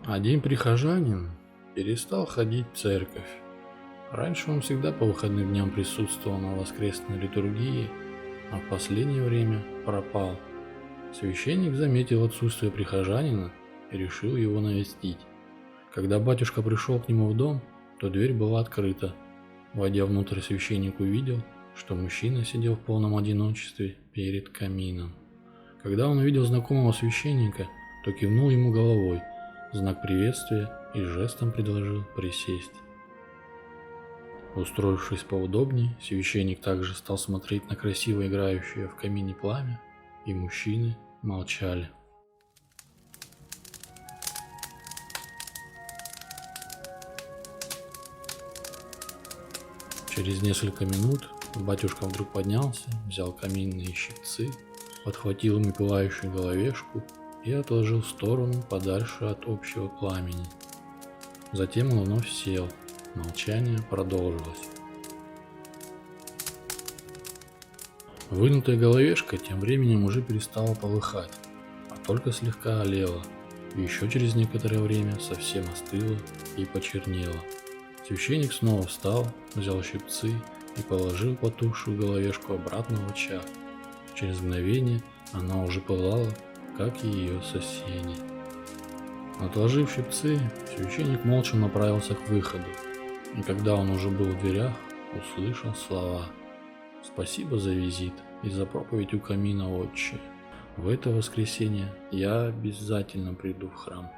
Один прихожанин перестал ходить в церковь. Раньше он всегда по выходным дням присутствовал на воскресной литургии, а в последнее время пропал. Священник заметил отсутствие прихожанина и решил его навестить. Когда батюшка пришел к нему в дом, то дверь была открыта. Войдя внутрь, священник увидел, что мужчина сидел в полном одиночестве перед камином. Когда он увидел знакомого священника, то кивнул ему головой, в знак приветствия, и жестом предложил присесть. Устроившись поудобнее, священник также стал смотреть на красиво играющее в камине пламя, и мужчины молчали. Через несколько минут батюшка вдруг поднялся, взял каминные щипцы, подхватил ими пылающую головешку и отложил в сторону подальше от общего пламени. Затем он вновь сел. Молчание продолжилось. Вынутая головешка тем временем уже перестала полыхать, а только слегка олела, и еще через некоторое время совсем остыла и почернела. Священник снова встал, взял щипцы и положил потухшую головешку обратно в очаг. Через мгновение она уже пылала, как и ее соседи. Отложив щипцы, священник молча направился к выходу, и когда он уже был в дверях, услышал слова: «Спасибо за визит и за проповедь у камина, отче. В это воскресенье я обязательно приду в храм».